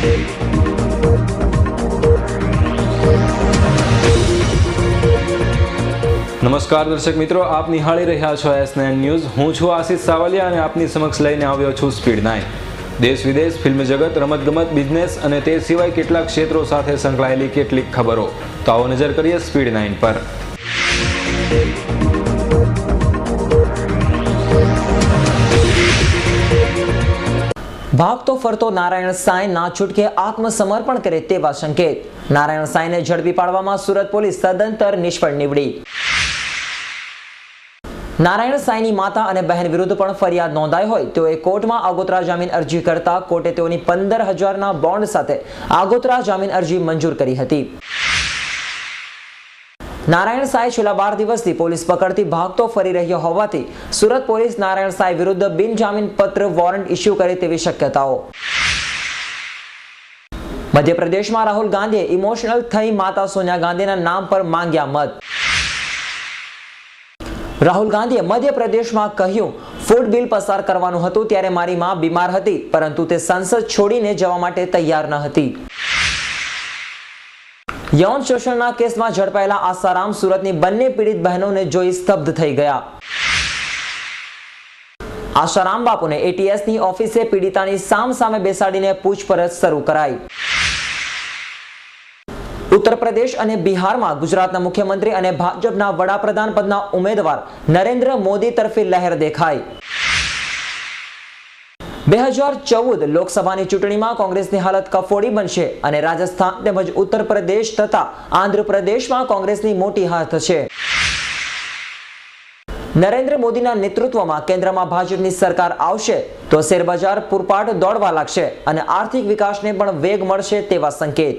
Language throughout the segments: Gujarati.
નમસ્કાર દર્શક મિત્રો, આપ નિહાળી રહ્યા છો S9 ન્યૂઝ। હું છું આશિષ સાવલિયા અને આપની સમક્ષ લઈને આવ્યો છું સ્પીડ 9। દેશ વિદેશ, ફિલ્મ જગત, રમતગમત, બિઝનેસ અને તે સિવાય કેટલાક ક્ષેત્રો સાથે સંકળાયેલી કેટલીક ખબરો। તો આવો નજર કરીએ સ્પીડ 9 પર। ભાગતો ફરતો નારાયણ સાંઈ ના છૂટકે આત્મસમર્પણ કરે તેવા સંકેત। નારાયણ સાંઈને ઝડપી પાડવામાં સુરત પોલીસ સદંતર નિષ્ફળ નીવડી। નારાયણ સાંઈની માતા અને બહેન વિરુદ્ધ પણ ફરિયાદ નોંધાઈ હોય તેઓએ કોર્ટમાં આગોતરા જામીન અરજી કરતા કોર્ટે તેઓની 15,000ના બોન્ડ સાથે આગોતરા જામીન અરજી મંજૂર કરી હતી। નારાયણ સાંઈ છેલ્લા 12 દિવસથી પોલીસ પકડથી ભાગતો ફરી રહ્યો હોવાથી સુરત પોલીસ નારાયણ સાંઈ વિરુદ્ધ બિનજામીન પત્ર વોરંટ ઇસ્યુ કરે તેવી શક્યતાઓ। મધ્યપ્રદેશમાં રાહુલ ગાંધીએ ઇમોશનલ થઈ માતા સોનિયા ગાંધીના નામ પર માંગ્યા મત। રાહુલ ગાંધીએ મધ્યપ્રદેશમાં કહ્યું, ફૂડ બિલ પસાર કરવાનું હતું ત્યારે મારી માં બીમાર હતી, પરંતુ તે સંસદ છોડીને જવા માટે તૈયાર ન હતી। યૌન શોષણના કેસમાં ઝડપાયેલા આસારામ સુરતની બંને પીડિત બહેનોને જોઈ સ્તબ્ધ થઈ ગયા। આસારામ બાપુને એટીએસની ઓફિસે પીડિતાની સામે બેસાડીને પૂછપરછ શરૂ કરાઈ। ઉત્તર પ્રદેશ અને બિહારમાં ગુજરાતના મુખ્યમંત્રી અને ભાજપના વડાપ્રધાન પદના ઉમેદવાર નરેન્દ્ર મોદી તરફી લહેર દેખાઈ। 2014 લોકસભાની ચૂંટણીમાં કોંગ્રેસની હાલત કફોડી બનશે અને રાજસ્થાન તેમજ ઉત્તર પ્રદેશ તથા આંધ્રપ્રદેશમાં કોંગ્રેસની મોટી હાર થશે। નરેન્દ્ર મોદીના નેતૃત્વમાં કેન્દ્રમાં ભાજપની સરકાર આવશે તો શેરબજાર પૂરપાટ દોડવા લાગશે અને આર્થિક વિકાસને પણ વેગ મળશે તેવા સંકેત।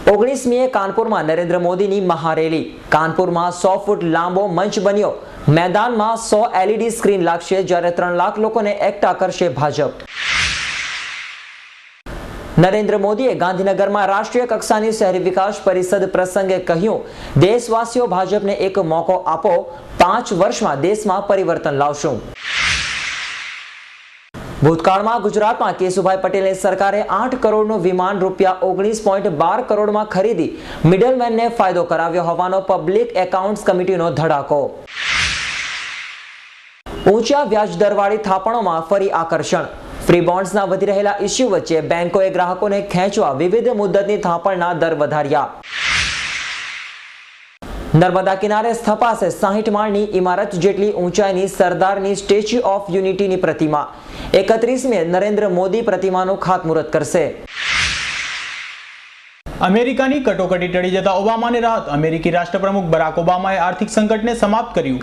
19મીએ કાનપુરમાં નરેન્દ્ર મોદીની મહારેલી। કાનપુરમાં 100 ફૂટ લાંબો મંચ બન્યો। મેદાનમાં 100 LED સ્ક્રીન લાગશે, જ્યારે 3 લાખ લોકોને એકઠા કરશે ભાજપ। નરેન્દ્ર મોદીએ ગાંધીનગરમાં રાષ્ટ્રીય કક્ષાની શહેરી વિકાસ પરિષદ પ્રસંગે કહ્યું, દેશવાસીઓ ભાજપને એક મોકો આપો, 5 વર્ષમાં દેશમાં પરિવર્તન લાવશું। ભૂતકાળમાં ગુજરાતમાં કેશુભાઈ પટેલની સરકારે 8 કરોડનું વિમાન રૂપિયા 19.12 કરોડમાં ખરીદી મિડલમેનને ફાયદો કરાવ્યો હોવાનો પબ્લિક એકાઉન્ટ્સ કમિટીનો ધડાકો। ઊંચા વ્યાજદરવાળી થાપણોમાં ફરી આકર્ષણ। ફ્રી બોન્ડ્સના વધી રહેલા ઇસ્યુ વચ્ચે બેંકોએ ગ્રાહકોને ખેંચવા વિવિધ મુદ્દતની થાપણના દર વધાર્યા। નર્મદા કિનારે સ્થપાશે 60 માળની ઇમારત જેટલી ઊંચાઈની સરદારની સ્ટેચ્યુ ઓફ યુનિટીની પ્રતિમા। 31મીએ નરેન્દ્ર મોદી પ્રતિમાનું ખાતમુહૂર્ત કરશે। અમેરિકાની કટોકટી ટળી જતા ઓબામાને રાહત। અમેરિકી રાષ્ટ્રપ્રમુખ બરાક ઓબામાએ આર્થિક સંકટને સમાપ્ત કર્યું।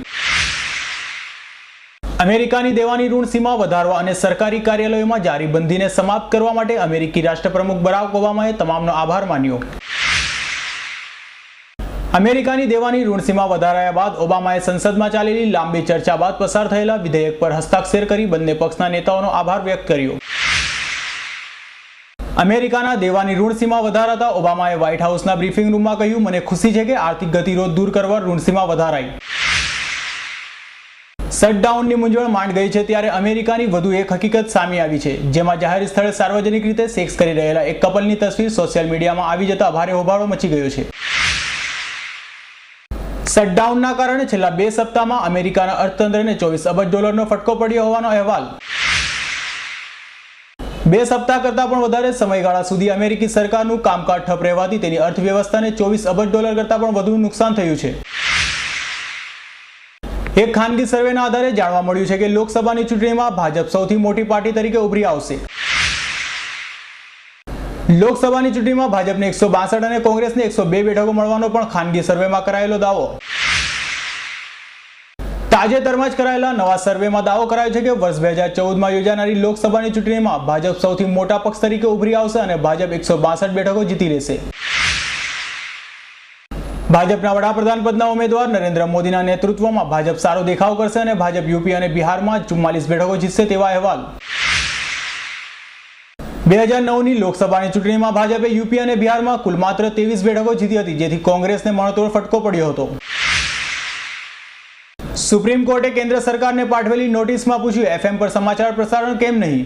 અમેરિકાની દેવાની ઋણ સીમા વધારવા અને સરકારી કાર્યાલયોમાં જારી બંધીને સમાપ્ત કરવા માટે અમેરિકી રાષ્ટ્રપ્રમુખ બરાક ઓબામાએ તમામનો આભાર માન્યો। અમેરિકાની દેવાની ઋણ સીમા વધારાયા બાદ ઓબામાએ સંસદમાં ચાલેલી લાંબી ચર્ચા બાદ પસાર થયેલા વિધેયક પર હસ્તાક્ષર કરી બંને પક્ષના નેતાઓનો આભાર વ્યક્ત કર્યો। અમેરિકાના દેવાની ઋણ સીમા વધારાતા ઓબામાએ વ્હાઇટ હાઉસના બ્રીફિંગ રૂમમાં કહ્યું, મને ખુશી છે કે આર્થિક ગતિરોધ દૂર કરવા ઋણ સીમા વધારાઈ। શટડાઉનની મૂંઝવણ માંડ ગઈ છે ત્યારે અમેરિકાની વધુ એક હકીકત સામે આવી છે, જેમાં જાહેર સ્થળે સાર્વજનિક રીતે સેક્સ કરી રહેલા એક કપલની તસવીર સોશિયલ મીડિયામાં આવી જતા ભારે હોબાળો મચી ગયો છે। શટડાઉનના કારણે છેલ્લા 2 સપ્તાહમાં અમેરિકાના અર્થતંત્રને $24 અબજ ફટકો પડ્યો હોવાનો અહેવાલ। 2 સપ્તાહ કરતા પણ વધારે સમયગાળા સુધી અમેરિકી સરકારનું કામકાજ ઠપ રહેવાથી તેની અર્થવ્યવસ્થાને $24 અબજ કરતા પણ વધુ નુકસાન થયું છે। એક ખાનગી સર્વેના આધારે જાણવા મળ્યું છે કે લોકસભાની ચૂંટણીમાં ભાજપ સૌથી મોટી પાર્ટી તરીકે ઉભરી આવશે। લોકસભાની ચૂંટણીમાં ભાજપને 162 અને કોંગ્રેસને 102 બેઠકો મળવાનો પણ ખાનગી સર્વેમાં કરાયેલો દાવો। તાજેતરમાં જ કરાયેલા નવા સર્વેમાં દાવો કરાયો છે કે વર્ષ 2014માં યોજાનારી લોકસભાની ચૂંટણીમાં ભાજપ સૌથી મોટા પક્ષ તરીકે ઉભરી આવશે અને ભાજપ 162 બેઠકો જીતી લેશે। ભાજપના વડાપ્રધાન પદના ઉમેદવાર નરેન્દ્ર મોદીના નેતૃત્વમાં ભાજપ સારો દેખાવ કરશે અને ભાજપ યુપી અને બિહારમાં 44 બેઠકો જીતશે તેવા અહેવાલ। 2009ની લોકસભાની ચૂંટણીમાં ભાજપે યુપી અને બિહારમાં કુલ માત્ર 23 બેઠકો જીતી હતી, જેથી કોંગ્રેસને મણતોડ ફટકો પડ્યો હતો। સુપ્રીમ કોર્ટે કેન્દ્ર સરકારને પાઠવેલી નોટિસમાં પૂછ્યું, FM પર સમાચાર પ્રસારણ કેમ નહીં?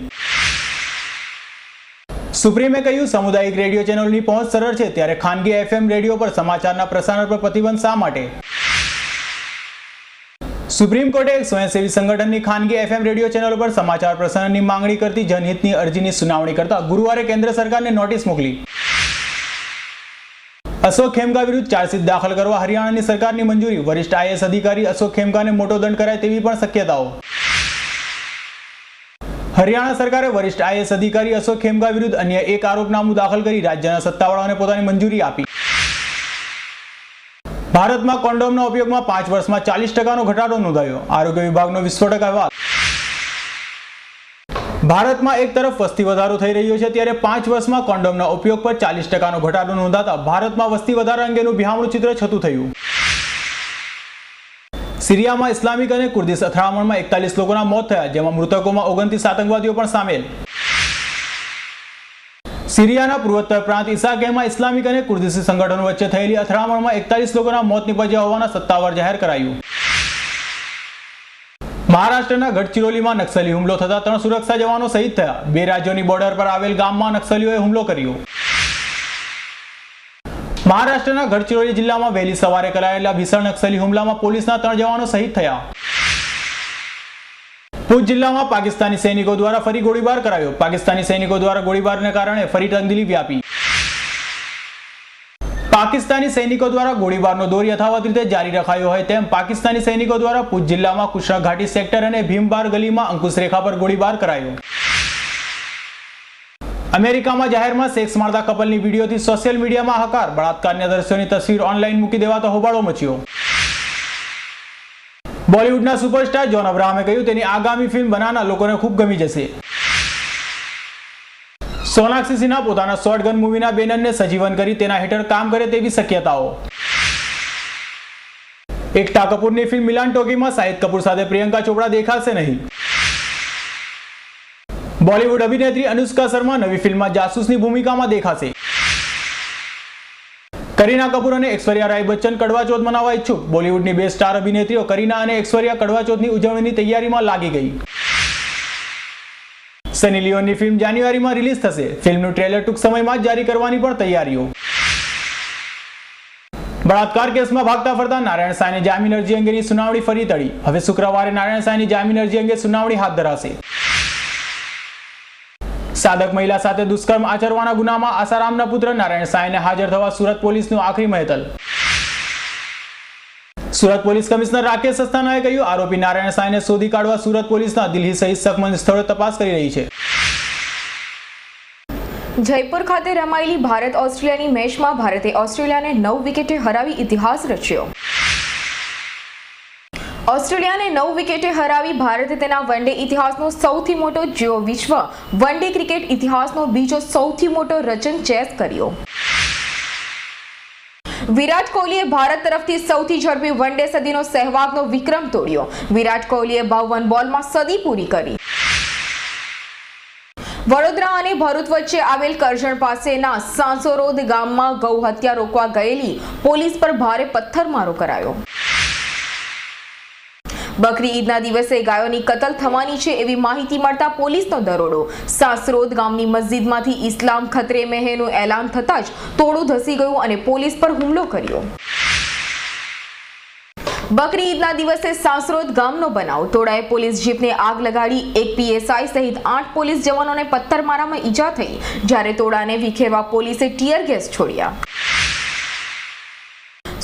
સુપ્રીમે કહ્યું સામુદાયિક રેડિયો ચેનલની પહોંચ સરળ છે, ત્યારે ખાનગી FM રેડિયો પર સમાચારના પ્રસારણ પર પ્રતિબંધ શા માટે? સુપ્રીમ કોર્ટે એક સ્વયંસેવી સંગઠનની ખાનગી FM રેડિયો ચેનલ પર સમાચાર પ્રસારણની માંગણી કરતી જનહિતની અરજીની સુનાવણી કરતા ગુરુવારે કેન્દ્ર સરકારને નોટિસ મોકલી. અશોક ખેમકા વિરુદ્ધ ચાર્જશીટ દાખલ કરવા હરિયાણાની સરકારની મંજૂરી. વરિષ્ઠ IAS અધિકારી અશોક ખેમકાને મોટો દંડ કરાય તેવી પણ શક્યતાઓ. હરિયાણા સરકારે વરિષ્ઠ IAS અધિકારી અશોક ખેમકા વિરુદ્ધ અન્ય એક આરોપનામું દાખલ કરી રાજ્યના સત્તાવાળાઓને પોતાની મંજૂરી આપી. ભારતમાં કોન્ડોમના ઉપયોગમાં 5 વર્ષમાં 40% ઘટાડો નોંધાયો. આરોગ્ય વિભાગનો વિસ્ફોટક અહેવાલ. ભારતમાં એક તરફ વસ્તી વધારો થઈ રહ્યો છે, ત્યારે 5 વર્ષમાં કોન્ડોમના ઉપયોગ પર 40% ઘટાડો નોંધાતા ભારતમાં વસ્તી વધારા અંગેનું ભ્યામણું ચિત્ર છતું થયું. સિરિયામાં ઇસ્લામિક અને કુર્દિશ અથડામણમાં 41 લોકોના મોત થયા, જેમાં મૃતકોમાં 29 આતંકવાદીઓ પણ સામેલ. સિરિયાના પૂર્વોત્તર પ્રાંત ઇસાકેમાં ઇસ્લામિક અને કુર્દિશી સંગઠનો વચ્ચે થયેલી અથડામણમાં 41 લોકોના મોત નીપજ્યા હોવાના સત્તાવાર જાહેર કરાયું. મહારાષ્ટ્રના ગઢચિરોલીમાં નક્સલી હુમલો થતા 3 સુરક્ષા જવાનો શહીદ થયા. 2 રાજ્યોની બોર્ડર પર આવેલ ગામમાં નક્સલીઓએ હુમલો કર્યો. મહારાષ્ટ્રના ગઢચિરોલી જિલ્લામાં વહેલી સવારે કરાયેલા ભીષણ નક્સલી હુમલામાં પોલીસના 3 જવાનો શહીદ થયા. પૂંછ જિલ્લામાં પાકિસ્તાની સૈનિકો દ્વારા ફરી ગોળીબાર કરાયો. પાકિસ્તાની સૈનિકો દ્વારા ગોળીબારને કારણે ફરી તંગદિલી વ્યાપી. પાકિસ્તાની સૈનિકો દ્વારા ગોળીબારનો દોર યથાવત રીતે જારી રખાયો હોય તેમ પાકિસ્તાની સૈનિકો દ્વારા પૂંછ જિલ્લામાં કૃષ્ણ ઘાટી સેક્ટર અને ભીમબાર ગલીમાં અંકુશ રેખા પર ગોળીબાર કરાયો. અમેરિકામાં જાહેરમાં સેક્સ માણતા કપલની વિડીયોથી સોશિયલ મીડિયામાં હાહાકાર. બળાત્કારના દ્રશ્યોની તસવીર ઓનલાઈન મૂકી દેવાતો હોબાળો મચ્યો. બોલિવૂડના સુપરસ્ટાર જોન અબ્રાહમે કહ્યું તેની આગામી ફિલ્મ બનાના લોકોને ખૂબ ગમી જશે. સોનાક્ષી સિન્હા પોતાના શોટગન મૂવીના બેનરને સજીવન કરી તેના હેઠળ કામ કરે તેવી શક્યતાઓ. એકતા કપૂરની ફિલ્મ મિલાન ટોકીમાં શાહિદ કપૂર સાથે પ્રિયંકા ચોપડા દેખાશે નહીં. બોલિવૂડ અભિનેત્રી અનુષ્કા શર્મા નવી ફિલ્મમાં જાસૂસની ભૂમિકામાં દેખાશે. કરીના કપૂર અને ઐશ્વર્યા રાય બચ્ચન કડવા ચોથ મનાવવા ઈચ્છુક. બોલિવૂડની 2 સ્ટાર અભિનેત્રીઓ કરીના અને ઐશ્વર્યા કડવા ચોથની ઉજવણીની તૈયારીમાં લાગી ગઈ. સની લિયોનની ફિલ્મ જાન્યુઆરીમાં રિલીઝ થશે. ફિલ્મનું ટ્રેલર ટૂંક સમયમાં જ જારી કરવાની પણ તૈયારીઓ. બળાત્કાર કેસમાં ભાગતા ફરતા નારાયણ સાંઈની જામીન અરજી અંગેની સુનાવણી ફરી ટળી. હવે શુક્રવારે નારાયણ સાંઈની જામીન અરજી અંગે સુનાવણી હાથ ધરાશે. સાધક મહિલા સાથે દુષ્કર્મ આચરવાના ગુનામાં આસારામના પુત્ર નારાયણ સાંઈને હાજર થવા સુરત પોલીસનું આખરી મહેતલ. સુરત પોલીસ કમિશનર રાકેશ અસ્થાનાએ કહ્યું, આરોપી નારાયણ સાંઈને શોધી કાઢવા સુરત પોલીસના દિલ્હી સહિત સખમંદ સ્થળો તપાસ કરી રહી છે. જયપુર ખાતે રમાયેલી ભારત ઓસ્ટ્રેલિયાની મેચમાં ભારતે ઓસ્ટ્રેલિયાને 9 વિકેટે હરાવી ઇતિહાસ રચ્યો. ઓસ્ટ્રેલિયાને 9 વિકેટે હરાવી ભારતે તેના વનડે ઇતિહાસનો સૌથી મોટો જેઓ વિશ્વ વનડે ક્રિકેટ ઇતિહાસનો બીજો સૌથી મોટો રચન ચેસ કર્યો. વિરાટ કોહલીએ ભારત તરફથી સૌથી ઝડપી વનડે સદીનો સહેવાગનો વિક્રમ તોડ્યો. વિરાટ કોહલીએ 52 બોલમાં સદી પૂરી કરી. વડોદરા અને ભરૂચ વચ્ચે આવેલ કરજણ પાસેના સાંસોરોદ ગામમાં ગૌ હત્યા રોકવા ગયેલી પોલીસ પર ભારે પથ્થરમારો કરાયો. બકરી ઈદના દિવસે ગાયોની કતલ થવાની છે એવી માહિતી મળતા પોલીસનો દરોડો. સાસરોદ ગામની મસ્જિદમાંથી ઇસ્લામ ખતરે મેહેનું એલાન થતાં જ તોડું ધસી ગયું અને પોલીસ પર હુમલો કર્યો. બકરી ઈદના દિવસે સાસરોદ ગામનો બનાવ. તોડાએ પોલીસ જીપને આગ લગાડી. એક PSI સહિત 8 પોલીસ જવાનોને પથ્થરમારામાં ઈજા થઈ, જ્યારે તોડાને વિખેરવા પોલીસે ટીયર ગેસ છોડ્યા.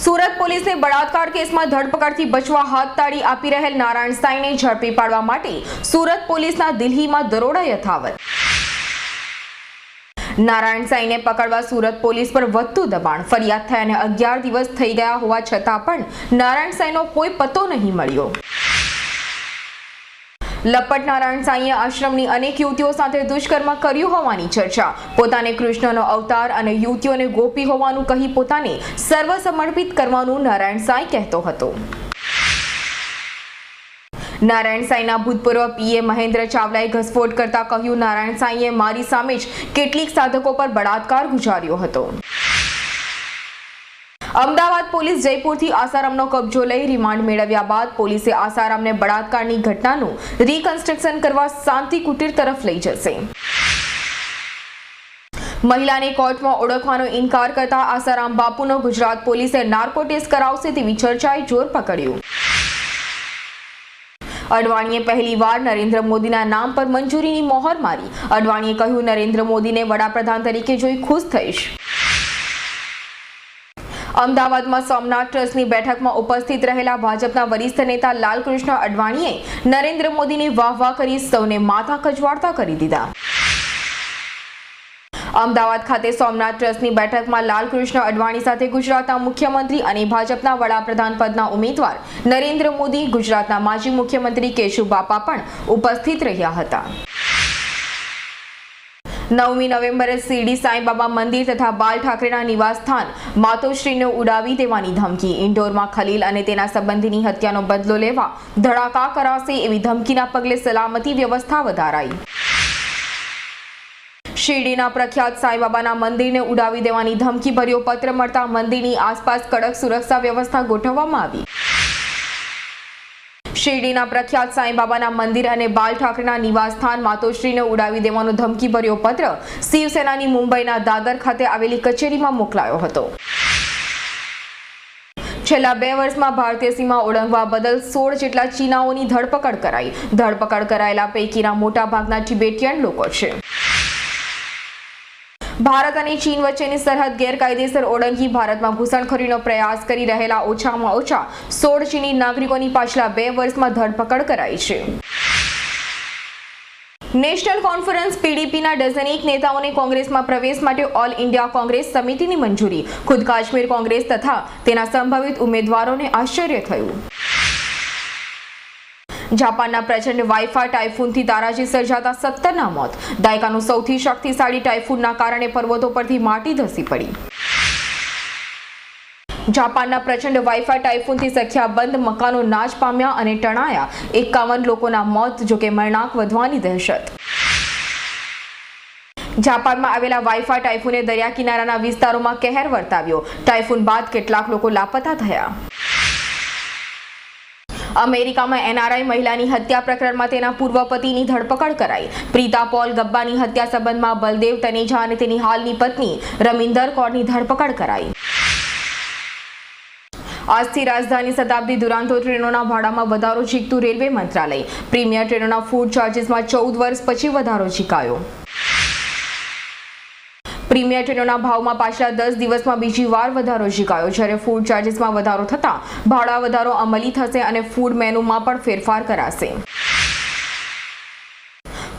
સુરત પોલીસને બળાત્કાર કેસમાં ધરપકડથી બચવા હાથ તાળી આપી રહેલ નારાયણ સાંઈને ઝડપી પાડવા માટે સુરત પોલીસના દિલ્હીમાં દરોડા યથાવત. નારાયણ સાંઈને પકડવા સુરત પોલીસ પર વધતું દબાણ. ફરિયાદ થયાને 11 દિવસ થઈ ગયા હોવા છતાં પણ નારાયણ સાંઈનો કોઈ પત્તો નહીં મળ્યો. લપટ નારાયણ સાંઈએ આશ્રમની અનેક યુવતીઓ સાથે દુષ્કર્મ કર્યું હોવાની ચર્ચા. પોતાને કૃષ્ણનો અવતાર અને યુવતીઓને ગોપી હોવાનું કહી પોતાને સર્વસમર્પિત કરવાનું નારાયણ સાંઈ કહેતો હતો. નારાયણ સાંઈના ભૂતપૂર્વ PA મહેન્દ્ર ચાવલાએ ઘસફોડ કરતા કહ્યું, નારાયણ સાંઈએ મારી સામે જ કેટલીક સાધકો પર બળાત્કાર ગુજાર્યો હતો. અમદાવાદ પોલીસ જયપુરથી આસારામનો કબજો લઈ રિમાન્ડ મેળવ્યા બાદ પોલીસે આસારામને બળાત્કારની ઘટનાનું રિકન્સ્ટ્રક્શન કરવા શાંતિ કુટીર તરફ લઈ જશે. મહિલાને કોર્ટમાં ઓળખવાનો ઇનકાર કરતા આસારામ બાપુનો ગુજરાત પોલીસે નાર્કો ટેસ્ટ કરાવશે તેવી ચર્ચાએ જોર પકડ્યું. અડવાણીએ પહેલીવાર નરેન્દ્ર મોદીના નામ પર મંજૂરીની મહોર મારી. અડવાણીએ કહ્યું, નરેન્દ્ર મોદીને વડાપ્રધાન તરીકે જોઈ ખુશ થઈશ. અમદાવાદમાં સોમનાથ ટ્રસ્ટની બેઠકમાં ઉપસ્થિત રહેલા ભાજપના વરિષ્ઠ નેતા લાલકૃષ્ણ અડવાણીએ નરેન્દ્ર મોદીની વાહ કરી સૌને માથા ખજવાળતા કરી દીધા. અમદાવાદ ખાતે સોમનાથ ટ્રસ્ટની બેઠકમાં લાલકૃષ્ણ અડવાણી સાથે ગુજરાતના મુખ્યમંત્રી અને ભાજપના વડાપ્રધાન પદના ઉમેદવાર નરેન્દ્ર મોદી, ગુજરાતના માજી મુખ્યમંત્રી કેશુબાપા પણ ઉપસ્થિત રહ્યા હતા. 9મી નવેમ્બરે શિરડી સાંઈબાબા મંદિર તથા બાલ ઠાકરેના નિવાસસ્થાન માતોશ્રીને ઉડાવી દેવાની ધમકી. ઇન્દોરમાં ખલીલ અને તેના સંબંધીની હત્યાનો બદલો લેવા ધડાકા કરાશે એવી ધમકીના પગલે સલામતી વ્યવસ્થા વધારાઈ. શિરડીના પ્રખ્યાત સાંઈબાબાના મંદિરને ઉડાવી દેવાની ધમકી ભર્યો પત્ર મળતા મંદિરની આસપાસ કડક સુરક્ષા વ્યવસ્થા ગોઠવવામાં આવી. શિરડીના પ્રખ્યાત સાંઈબાબાના મંદિર અને બાલ ઠાકરેના નિવાસસ્થાન માતોશ્રીને ઉડાવી દેવાનો ધમકી ભર્યો પત્ર શિવસેનાની મુંબઈના દાદર ખાતે આવેલી કચેરીમાં મોકલાયો હતો. છેલ્લા 2 વર્ષમાં ભારતીય સીમા ઓળંગવા બદલ 16 જેટલા ચીનાઓની ધરપકડ કરાઈ. ધરપકડ કરાયેલા પૈકીના મોટા ભાગના ટિબેટિયન લોકો છે. ભારત અને ચીન વચ્ચેની સરહદ ગેરકાયદેસર ઓળંગી ભારતમાં ઘૂસણખોરીનો પ્રયાસ કરી રહેલા ઓછામાં ઓછા 16 ચીની નાગરિકોની પાછલા 2 વર્ષમાં ધરપકડ કરાઈ છે. નેશનલ કોન્ફરન્સ પીડીપીના ડઝનેક નેતાઓને કોંગ્રેસમાં પ્રવેશ માટે ઓલ ઇન્ડિયા કોંગ્રેસ સમિતિની મંજૂરી. ખુદ કાશ્મીર કોંગ્રેસ તથા તેના સંભવિત ઉમેદવારોને આશ્ચર્ય થયું. જાપાનના પ્રચંડ વાઇફા ટાઇફૂનથી તારાજી સર્જાતા 17ના મોત. દાયકાનું સૌથી શક્તિશાળી ટાઇફૂનના કારણે પર્વતો પરથી માટી ધસી પડી. જાપાનના પ્રચંડ વાઇફા ટાઇફૂનથી સંખ્યાબંધ મકાનો નાશ પામ્યા અને તણાયા. 51 લોકોના મોત, જોકે મરણાંક વધવાની દહેશત. જાપાનમાં આવેલા વાઇફા ટાઇફૂને દરિયા કિનારાના વિસ્તારોમાં કહેર વર્તાવ્યો. ટાઇફૂન બાદ કેટલાક લોકો લાપતા થયા. અમેરિકામાં એનઆરઆઈ મહિલાની હત્યા પ્રકરણમાં તેના પૂર્વ પતિની ધરપકડ કરાઈ. પ્રીતા પોલ ગબ્બાની હત્યા સંબંધમાં બલદેવ તનેજા અને તેની હાલની પત્ની રમિન્દર કૌરની ધરપકડ કરાઈ. આજથી રાજધાની શતાબ્દી દુરાંતો ટ્રેનોના ભાડામાં વધારો ઝીકતું રેલવે મંત્રાલય. પ્રીમિયર ટ્રેનોના ફૂડ ચાર્જીસમાં 14 વર્ષ પછી વધારો ઝીકાયો. પ્રીમિયર ટ્રેનોના ભાવમાં પાછલા 10 દિવસમાં બીજી વાર વધારો ઝીકાયો. જ્યારે ફૂડ ચાર્જીસમાં વધારો થતાં ભાડા વધારો અમલી થશે અને ફૂડ મેનુમાં પણ ફેરફાર કરાશે.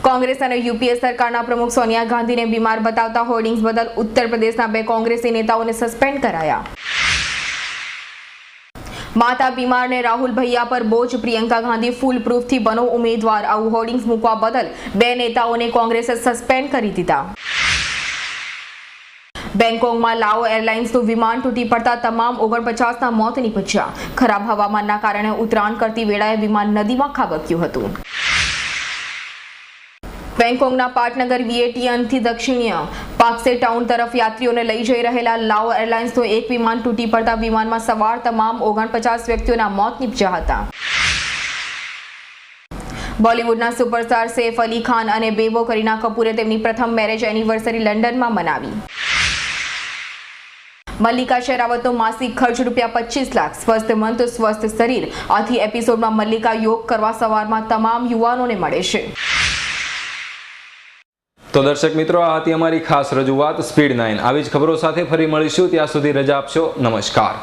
કોંગ્રેસ અને યુપીએ સરકારના પ્રમુખ સોનિયા ગાંધીને બીમાર બતાવતા હોર્ડિંગ્સ બદલ ઉત્તર પ્રદેશના 2 કોંગ્રેસી નેતાઓને સસ્પેન્ડ કરાયા. માતા બીમારને રાહુલ ભૈયા પર બોજ. પ્રિયંકા ગાંધી ફૂલ પ્રૂફથી બનો ઉમેદવાર. આવું હોર્ડિંગ્સ મૂકવા બદલ 2 નેતાઓને કોંગ્રેસે સસ્પેન્ડ કરી દીધા. બેંકોકમાં લાઓ એરલાઇન્સનું વિમાન તૂટી પડતા તમામ 49ના મોત નીપજ્યા. ખરાબ હવામાનના કારણે ઉતરાણ કરતી વેળાએ વિમાન નદીમાં ખાબક્યું હતું. બેંકોકના પાટનગર વિયેટિયનથી દક્ષિણીય પાક્સે ટાઉન તરફ યાત્રીઓને લઈ જઈ રહેલા લાઓ એરલાઇન્સનું એક વિમાન તૂટી પડતા વિમાનમાં સવાર તમામ 49 વ્યક્તિઓના મોત નીપજ્યા હતા. બોલિવૂડના સુપરસ્ટાર સૈફ અલી ખાન અને બેબો કરીના કપૂરે તેમની પ્રથમ મેરેજ એનિવર્સરી લંડનમાં મનાવી. મલ્લિકા શેરાવતનો માસિક ખર્ચ ₹25 લાખ. સ્વસ્થ મન તો સ્વસ્થ શરીર. આથી એપિસોડમાં મલ્લિકા યોગ કરવા સવારમાં તમામ યુવાનોને મળે છે. તો દર્શક મિત્રો, આ હતી અમારી ખાસ રજૂઆત સ્પીડ 9. આવી જ ખબરો સાથે ફરી મળીશું. ત્યાં સુધી રજા આપશો. નમસ્કાર.